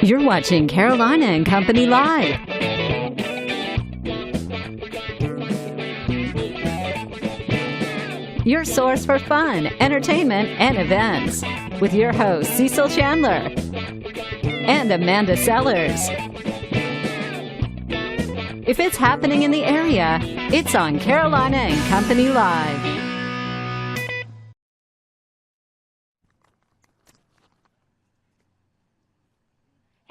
You're watching Carolina and Company Live. Your source for fun, entertainment, and events. With your hosts, Cecil Chandler and Amanda Sellers. If it's happening in the area, it's on Carolina and Company Live.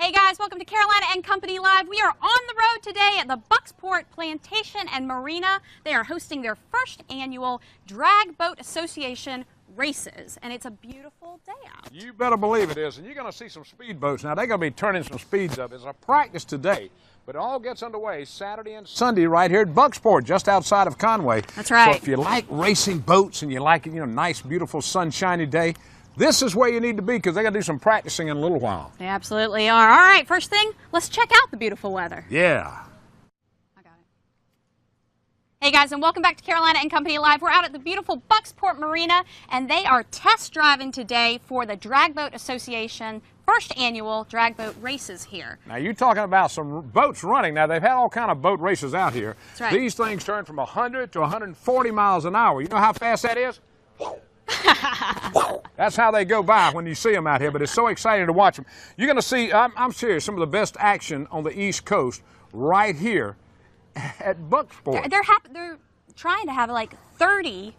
Hey guys, welcome to Carolina and Company Live. We are on the road today at the Bucksport Plantation and Marina. They are hosting their first annual Drag Boat Association races, and it's a beautiful day out. You better believe it is, and you're going to see some speedboats. Now, they're going to be turning some speeds up. It's a practice today, but it all gets underway Saturday and Sunday right here at Bucksport, just outside of Conway. That's right. So if you like racing boats and you like it, nice, beautiful, sunshiny day, this is where you need to be because they're going to do some practicing in a little while. They absolutely are. All right, first thing, let's check out the beautiful weather. Yeah. I got it. Hey guys, and welcome back to Carolina and Company Live. We're out at the beautiful Bucksport Marina, and they are test driving today for the Drag Boat Association first annual drag boat races here. Now, you're talking about some boats running. Now, they've had all kind of boat races out here. That's right. These things turn from 100 to 140 miles an hour. You know how fast that is? That's how they go by when you see them out here, but it's so exciting to watch them. You're going to see, I'm serious, some of the best action on the East Coast right here at Bucksport. They're trying to have like 30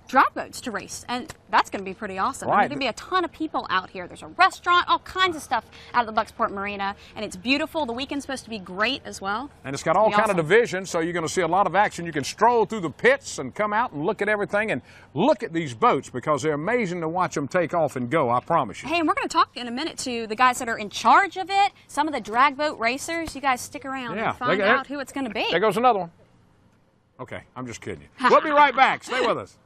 drag boats to race, and that's going to be pretty awesome. Right. I mean, there'll be a ton of people out here. There's a restaurant, all kinds of stuff out of the Bucksport Marina, and it's beautiful. The weekend's supposed to be great as well. And it's got all kind of divisions, so you're going to see a lot of action. You can stroll through the pits and come out and look at everything and look at these boats because they're amazing to watch them take off and go, I promise you. Hey, and we're going to talk in a minute to the guys that are in charge of it, some of the drag boat racers. You guys stick around and find out who it's going to be. There goes another one. Okay, I'm just kidding you. We'll be right back. Stay with us.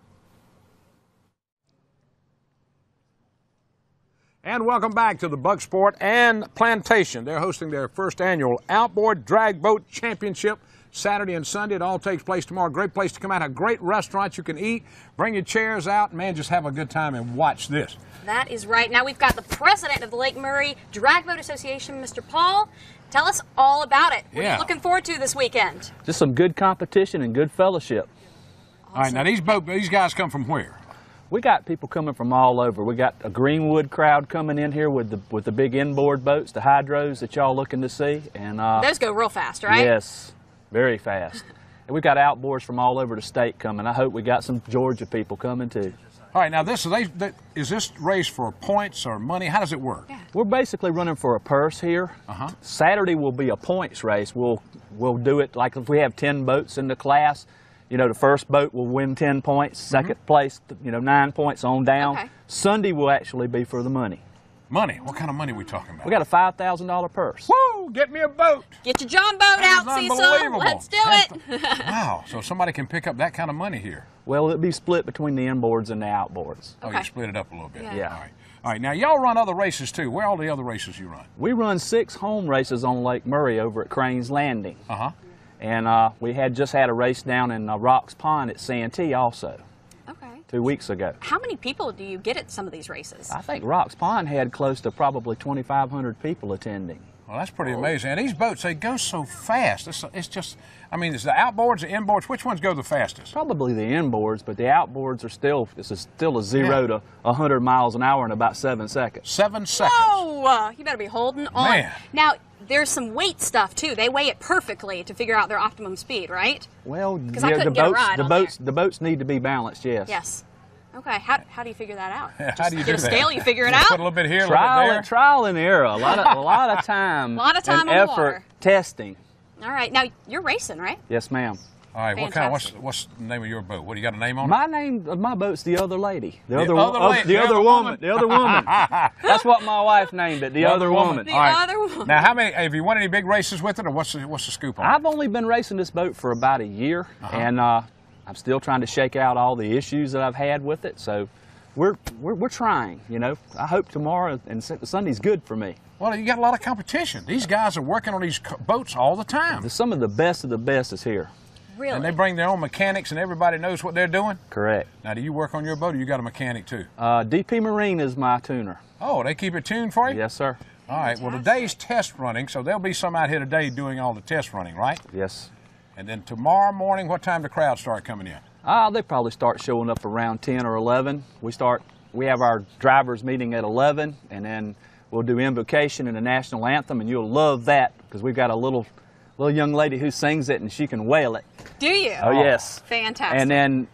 And welcome back to the Bucksport and Plantation. They're hosting their first annual Outboard Drag Boat Championship Saturday and Sunday. It all takes place tomorrow. Great place to come out. A great restaurant you can eat. Bring your chairs out. Man, just have a good time and watch this. That is right. Now we've got the president of the Lake Murray Drag Boat Association, Mr. Paul. Tell us all about it. What are you looking forward to this weekend? Just some good competition and good fellowship. Awesome. All right, now these guys come from where? We got people coming from all over. We got a Greenwood crowd coming in here with the big inboard boats, the hydros that y'all looking to see, and those go real fast, right? Yes, very fast. And we've got outboards from all over the state coming. I hope we got some Georgia people coming too. All right, now is this race for points or money? How does it work? Yeah. We're basically running for a purse here. Saturday will be a points race. We'll do it like if we have 10 boats in the class. The first boat will win 10 points, second place, 9 points on down. Okay. Sunday will actually be for the money. Money? What kind of money are we talking about? We got a $5,000 purse. Woo! Get me a boat! Get your John boat out, Cecil. Let's do it. Wow, so somebody can pick up that kind of money here. Well, it'll be split between the inboards and the outboards. Oh, you split it up a little bit. Yeah. All right, now y'all run other races too. Where are all the other races you run? We run 6 home races on Lake Murray over at Crane's Landing. And we just had a race down in Rocks Pond at Santee also. Okay. 2 weeks ago. How many people do you get at some of these races? I think Rocks Pond had close to probably 2,500 people attending. Well, that's pretty amazing. And these boats, they go so fast. It's just, I mean, it's the outboards, the inboards. Which ones go the fastest? Probably the inboards, but the outboards are still a 0 to 100 miles an hour in about 7 seconds. 7 seconds. Whoa! You better be holding on. Man. Now, there's some weight stuff too. They weigh it perfectly to figure out their optimum speed, right? Well, Because I couldn't get a ride on the boats need to be balanced, yes. Yes. Okay. How do you figure that out? How do you get do a that? scale, you figure it out. Put a little bit here, a little bit there. Trial and error. A lot of time. A lot of time and on the effort water. testing. All right. Now you're racing, right? Yes, ma'am. All right. Fantastic. What's the name of your boat? What do you got a name on it? My boat's the other lady. The other woman. woman. That's what my wife named it. The other woman. The other woman. Now, have you won any big races with it, or what's the scoop on it? I've only been racing this boat for about a year, and I'm still trying to shake out all the issues that I've had with it. So we're trying. I hope tomorrow and Sunday's good for me. Well, you got a lot of competition. These guys are working on these boats all the time. Some of the best is here. Really? And they bring their own mechanics and everybody knows what they're doing? Correct. Now, do you work on your boat or you got a mechanic too? DP Marine is my tuner. Oh, they keep it tuned for you? Yes, sir. All right, well, today's test running, so there'll be some out here today doing all the test running, right? Yes. And then tomorrow morning, what time the crowd start coming in? They probably start showing up around 10 or 11. We have our drivers meeting at 11, and then we'll do invocation and the national anthem, and you'll love that because we've got a little young lady who sings it, and she can wail it. Do you? Oh, yes. Fantastic. And then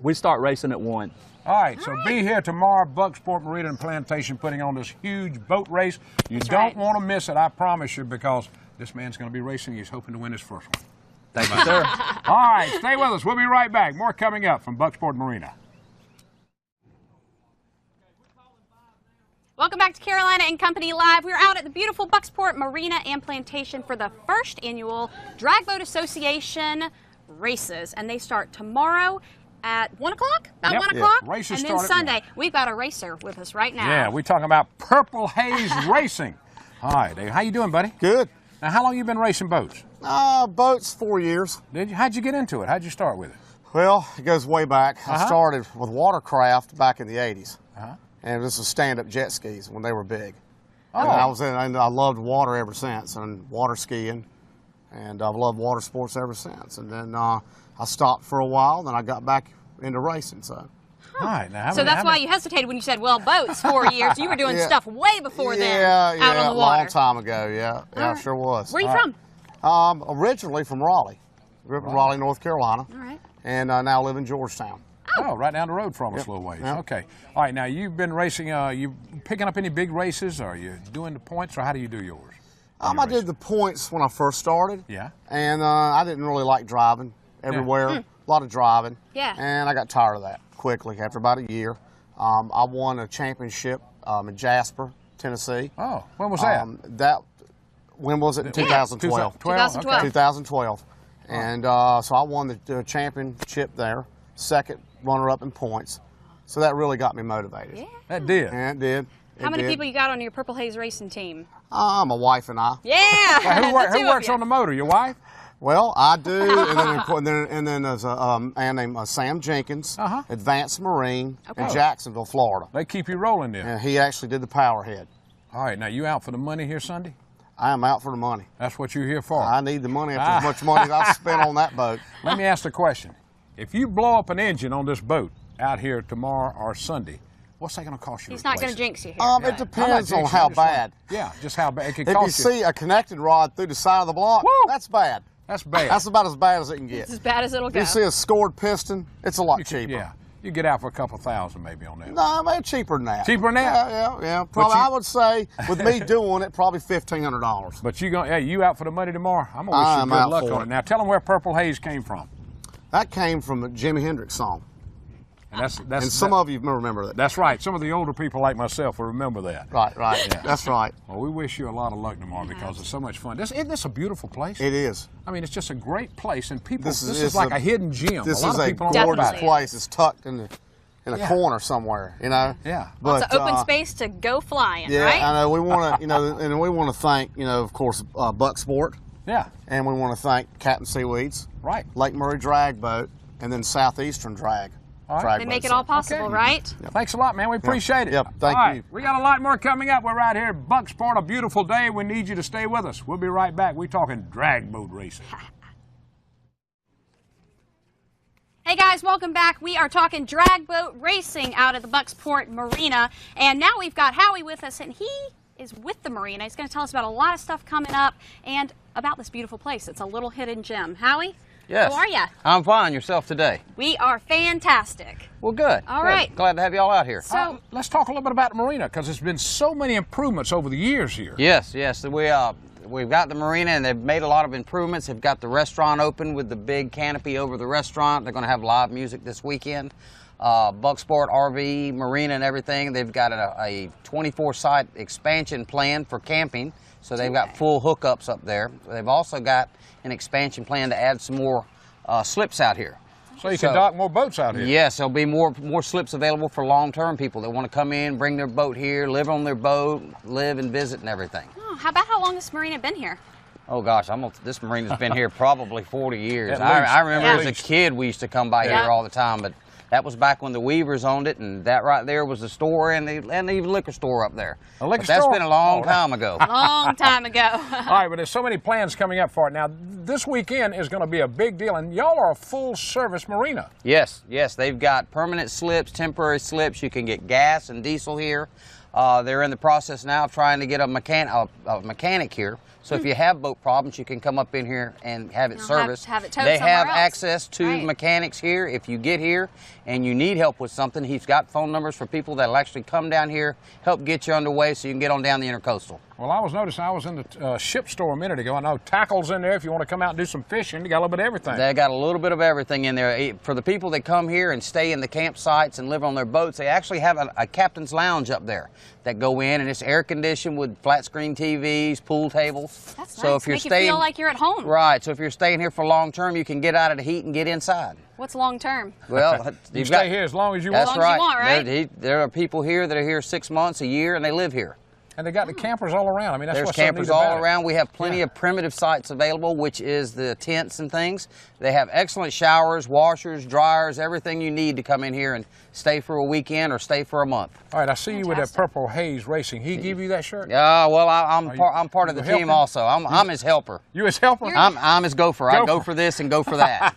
we start racing at 1. All right, so be here tomorrow, Bucksport Marina and Plantation putting on this huge boat race. You don't want to miss it, I promise you, because this man's going to be racing. He's hoping to win his first one. Thank you, sir. All right, stay with us. We'll be right back. More coming up from Bucksport Marina. Welcome back to Carolina and Company Live. We're out at the beautiful Bucksport Marina and Plantation for the first annual Drag Boat Association races, and they start tomorrow at 1 o'clock? About 1 o'clock? Yeah. Races and then start at Sunday, 1. we've got a racer with us right now. Yeah, we're talking about Purple Haze Racing. All right, Dave, how you doing, buddy? Good. Now, how long you been racing boats? Boats, 4 years. Did you? How'd you get into it? How'd you start with it? Well, it goes way back. I started with watercraft back in the 80s. And this was stand-up jet skis when they were big. And I loved water ever since, and water skiing. And I've loved water sports ever since. And then I stopped for a while, then I got back into racing. So. All right, now, so that's why you hesitated when you said, well, boats, 4 years. You were doing stuff way before then out on the water. A long time ago, yeah. Yeah, sure was. Where are you from? Originally from Raleigh. Grew up in Raleigh, North Carolina. All right. And now live in Georgetown. Oh, right down the road from us a little ways. Yep. Okay. All right, now you've been racing, you picking up any big races? Or are you doing the points, or how do you do yours? I did the points when I first started. Yeah. And I didn't really like driving everywhere. A lot of driving. Yeah. And I got tired of that quickly after about a year. I won a championship in Jasper, Tennessee. Oh, when was that? When was it? 2012. 2012. 2012. And so I won the championship there, second runner-up in points. So that really got me motivated. Yeah. That did. Yeah, it did. How many people you got on your Purple Haze racing team? My wife and I. Yeah. Who works on the motor? Your wife? Well, I do, and then there's a man named Sam Jenkins, Advanced Marine in Jacksonville, Florida. They keep you rolling there. And he actually did the power head. All right, now you out for the money here Sunday? I am out for the money. That's what you're here for? I need the money after as much money as I've spent on that boat. Let me ask the question. If you blow up an engine on this boat out here tomorrow or Sunday, what's that going to cost you? He's not going to jinx you here. It depends on how bad. Yeah, just how bad it can cost you. If you see a connected rod through the side of the block, that's bad. That's bad. That's about as bad as it can get. It's as bad as it'll go. If you see a scored piston, it's a lot cheaper. Yeah, you get out for a couple $1,000 maybe on that. No, maybe cheaper than that. Cheaper than that? Yeah. Probably, I would say, with me doing it, probably $1,500. But you out for the money tomorrow? I'm going to wish you good luck on it. Now, tell them where Purple Haze came from. That came from a Jimi Hendrix song. And some of you remember that. That's right. Some of the older people like myself will remember that. Right. Yeah. That's right. Well, we wish you a lot of luck tomorrow because it's so much fun. Isn't this a beautiful place? It is. I mean, it's just a great place, and people. This is like a hidden gem. This is a gorgeous place. It's tucked in a corner somewhere, you know. Yeah. Lots of open space to go flying. Yeah, right? I know. We want to, and we want to thank, of course, Bucksport. Yeah. And we want to thank Captain Seaweeds. Right. Lake Murray Drag Boat, and then Southeastern Drag. They make it all possible, right? Yep. Thanks a lot, man. We appreciate it. Yep, thank you. We got a lot more coming up. We're right here at Bucksport, a beautiful day. We need you to stay with us. We'll be right back. We're talking drag boat racing. Hey guys, welcome back. We are talking drag boat racing out at the Bucksport Marina. And now we've got Howie with us, and he is with the marina. He's going to tell us about a lot of stuff coming up and about this beautiful place. It's a little hidden gem. Howie? Yes. How are you? I'm fine. Yourself today? We are fantastic. Well, good. All right. Glad to have you all out here. So let's talk a little bit about the marina because there's been so many improvements over the years here. Yes. We've got the marina, and they've made a lot of improvements. They've got the restaurant open with the big canopy over the restaurant. They're going to have live music this weekend. Bucksport RV, marina, and everything. They've got a 24-site expansion plan for camping, so they've got full hookups up there. They've also got an expansion plan to add some more slips out here. So you can dock more boats out here? Yes, there'll be more slips available for long-term people that want to come in, bring their boat here, live on their boat, live and visit and everything. Oh, how long has this marina been here? Oh gosh, this marina's been here probably 40 years. I remember as a kid we used to come by here all the time, but That was back when the Weavers owned it, and that right there was the store and the even liquor store up there. A liquor But that's store? been a long time ago. Long time ago. All right, but there's so many plans coming up for it. Now, this weekend is going to be a big deal, and y'all are a full-service marina. Yes, yes, they've got permanent slips, temporary slips. You can get gas and diesel here. They're in the process now of trying to get a mechanic here. So if you have boat problems, you can come up in here and have it serviced. have it towed They have somewhere else. access to Right. mechanics here. If you get here and you need help with something, he's got phone numbers for people that'll actually come down here, help get you underway so you can get on down the Intercoastal. Well, I was noticing, I was in the ship store a minute ago. I know tackle's in there if you want to come out and do some fishing. You got a little bit of everything. They got a little bit of everything in there. For the people that come here and stay in the campsites and live on their boats, they actually have a captain's lounge up there that go in, and it's air conditioned with flat screen TVs, pool tables. That's so nice. if you're Make you staying, feel like you're at home. right. So if you're staying here for long term, you can get out of the heat and get inside. What's long term? Well, you you've stay here as long as you That's want. long as right. you want, right? There are people here that are here 6 months, a year, and they live here. And they got the campers all around. I mean, that's There's what's so campers neat about all it. around. We have plenty of primitive sites available, which is the tents and things. They have excellent showers, washers, dryers, everything you need to come in here and stay for a weekend or stay for a month. All right, I see you with that Fantastic. Purple Haze Racing. He give you that shirt? Yeah, well, I'm part of the you team helping? also. I'm his helper. You his helper? I'm his gopher. I go Gopher. for this and go for that.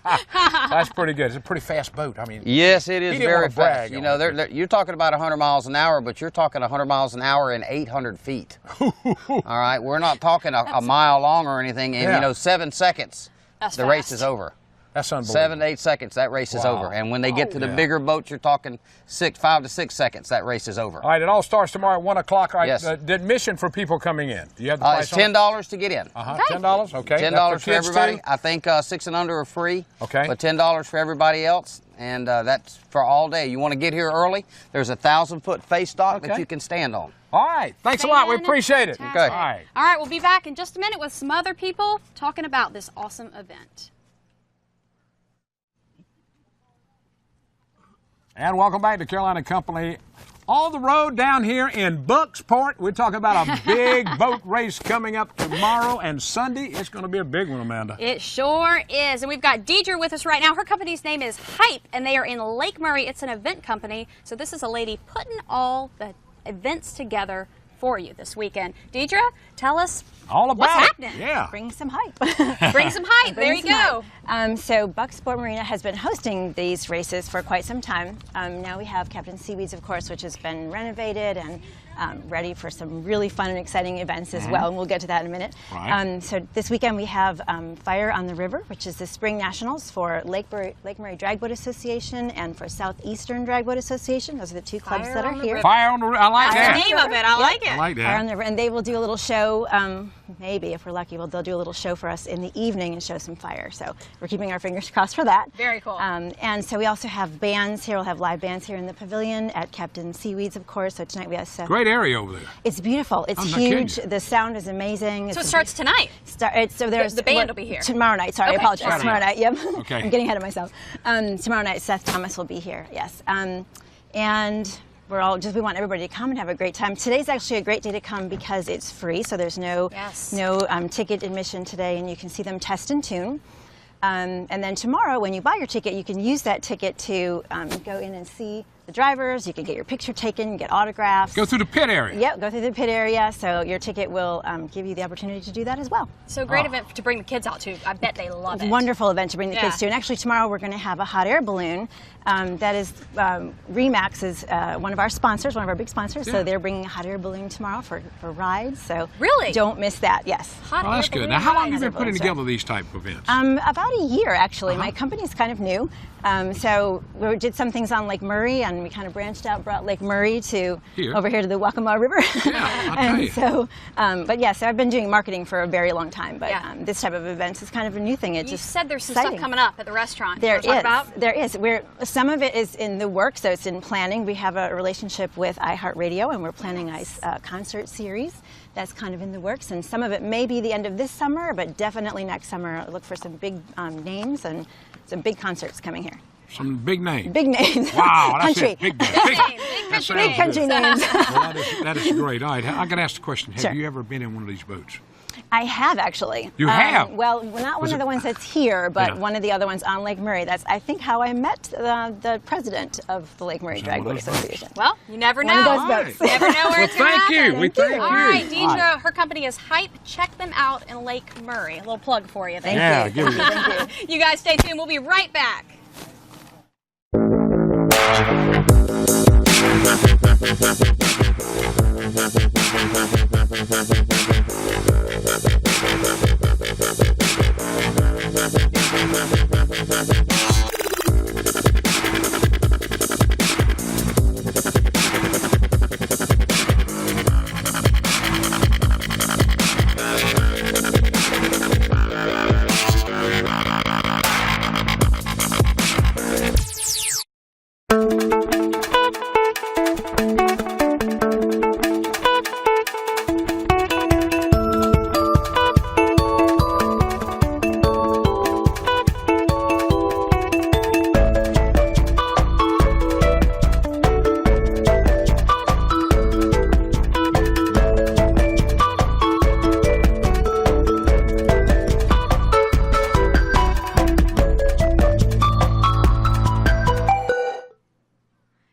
That's pretty good. It's a pretty fast boat. I mean, Yes, it is He didn't very wanna brag fast. You on know, it, you're talking about 100 miles an hour, but you're talking 100 miles an hour in 800 feet. All right, we're not talking a mile long or anything. And Yeah. 7 seconds, That's the race fast. is over. that's unbelievable. 7 to 8 seconds, that race is Wow. over. And when they get to the Yeah. bigger boats, you're talking 5 to 6 seconds, that race is over. All right, it all starts tomorrow at 1 o'clock. All right, Yes. the admission for people coming in. Do you have the It's price on it? $10 to get in. Uh-huh, $10? Okay. $10 That's for kids everybody. too? I think 6 and under are free. Okay. But $10 for everybody else, and that's for all day. You want to get here early? There's a 1,000-foot face dock that Okay. you can stand on. All right. Thanks a lot. We appreciate it. Fantastic. All right. All right, we'll be back in just a minute with some other people talking about this awesome event. And welcome back to Carolina Company. On the road down here in Bucksport, we're talking about a big boat race coming up tomorrow and Sunday. It's going to be a big one, Amanda. It sure is. And we've got Deidre with us right now. Her company's name is Hype, and they are in Lake Murray. It's an event company. So this is a lady putting all the events together for you this weekend. Deidre, tell us All about what's it. happening. Yeah. Bring some hype. Bring some hype. There you go. So Bucksport Marina has been hosting these races for quite some time. Now we have Captain Seaweeds, of course, which has been renovated and ready for some really fun and exciting events as well, and we'll get to that in a minute. Right. So this weekend we have Fire on the River, which is the Spring Nationals for Lake Murray Drag Boat Association and for Southeastern Drag Boat Association. Those are the two clubs Fire that are on the here. River. Fire on the I like That's that. the name of it. I like it. I like Fire on that. the River, and they will do a little show. Maybe if we're lucky, they'll do a little show for us in the evening and show some fire. So we're keeping our fingers crossed for that. Very cool. And so we also have bands here. We'll have live bands here in the pavilion at Captain Seaweeds, of course. So tonight we have Great area over there. It's beautiful. It's I'm not kidding huge. you. The sound is amazing. So it starts tonight. So there's The band will be here. tomorrow night. Sorry, Okay, I apologize. sorry. Tomorrow night. Yep. Okay. I'm getting ahead of myself. Tomorrow night, Seth Thomas will be here. Yes. And we want everybody to come and have a great time. Today's actually a great day to come because it's free. So there's no ticket admission today, and you can see them test and tune. And then tomorrow, when you buy your ticket, you can use that ticket to go in and see the drivers. You can get your picture taken, get autographs. Go through the pit area. Yep, go through the pit area. So your ticket will give you the opportunity to do that as well. So great event to bring the kids out to. I bet they love it. Wonderful event to bring the Yeah. kids to. And actually tomorrow we're going to have a hot air balloon. That is, Remax is one of our sponsors, one of our big sponsors. Yeah. So they're bringing a hot air balloon tomorrow for rides. So Really? don't miss that. Yes. Hot Well, air that's good. balloon Now, how long have you rides. been putting That's together these type of events? About a year, actually. My company's kind of new. So we did some things on Lake Murray, and we kind of branched out, brought Lake Murray to over here to the Waccamaw River. Yeah, I'll tell and you. so, but yeah, so I've been doing marketing for a very long time. But Yeah. this type of events is kind of a new thing. It's You just said there's some exciting. stuff coming up at the restaurant. There You wanna talk about? There is. Some of it is in the works, so it's in planning. We have a relationship with iHeartRadio, and we're planning a concert series that's kind of in the works. And some of it may be the end of this summer, but definitely next summer. Look for some big names and some big concerts coming here. Some big names. Big names. Wow, that's Country. it. Big names. Big name, That big sounds Big country good. names. Well, that is great. All right, I got to ask the question: have Sure. you ever been in one of these boats? I have actually. You have? Well, not one of the ones that's here, but one of the other ones on Lake Murray. That's, I think, how I met the president of the Lake Murray Drag Boat Association. Well, you never know. One of those boats. You never know where it's going to Thank you. happen. We thank you. All right, Deidre, her company is Hype. Check them out in Lake Murray. A little plug for you there. Thank you. Thank you. You guys stay tuned. We'll be right back.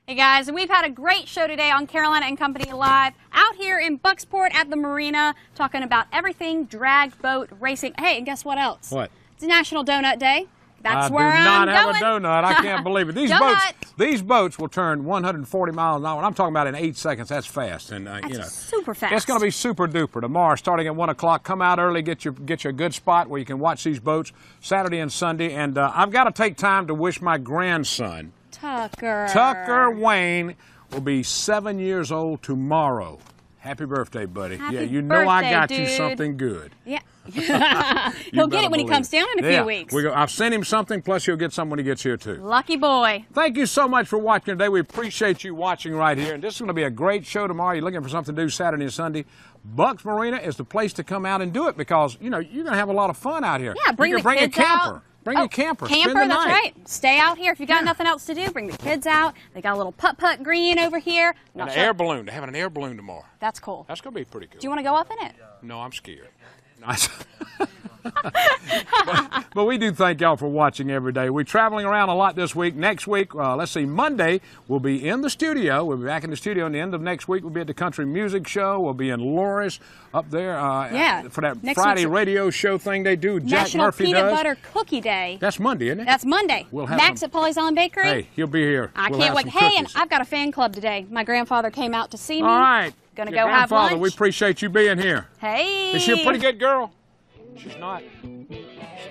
Hey guys, we've had a great show today on Carolina and Company Live out here in Bucksport at the marina talking about everything drag boat racing. Hey, and guess what else? What? It's National Donut Day. That's I where do I'm not have going. a donut. I can't believe it. These boats will turn 140 miles an hour. And I'm talking about in 8 seconds. That's fast. And you know, super fast. It's going to be super duper tomorrow, starting at 1 o'clock. Come out early, get you a good spot where you can watch these boats Saturday and Sunday. And I've got to take time to wish my grandson, Tucker Wayne, will be 7 years old tomorrow. Happy birthday, buddy. Happy yeah, you know I got birthday, you dude. something good. Yeah. He'll get it when he comes down in a few weeks. I've sent him something, plus he'll get some when he gets here, too. Lucky boy. Thank you so much for watching today. We appreciate you watching right here. And this is going to be a great show tomorrow. You're looking for something to do Saturday and Sunday. Bucks Marina is the place to come out and do it because, you know, you're going to have a lot of fun out here. Yeah, bring you the can bring kids a camper. out. Bring a camper. Camper, Spend the that's night. right. Stay out here. If you got nothing else to do, bring the kids out. They got a little putt-putt green over here. And an air balloon. They're having an air balloon tomorrow. That's cool. That's going to be pretty cool. Do you want to go up in it? No, I'm scared. But we do thank y'all for watching every day. We're traveling around a lot this week. Next week, let's see, Monday, we'll be in the studio. We'll be back in the studio. And the end of next week, we'll be at the Country Music Show. We'll be in Loris up there for that Next Friday week's radio show thing they do. Jack National Murphy Peanut does. Butter Cookie Day. That's Monday, isn't it? That's Monday. We'll have Max some- at Polly's Island Bakery. Hey, he'll be here. I We'll can't have wait. some Hey, and cookies. I've got a fan club today. My grandfather came out to see me. All right. Gonna Your go have grandfather, lunch. we appreciate you being here. Hey. Is she a pretty good girl? She's not.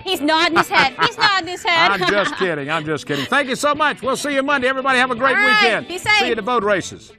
He's nodding his head. He's nodding his head. I'm just kidding. I'm just kidding. Thank you so much. We'll see you Monday. Everybody have a great All right, weekend. be safe. See you at the boat races.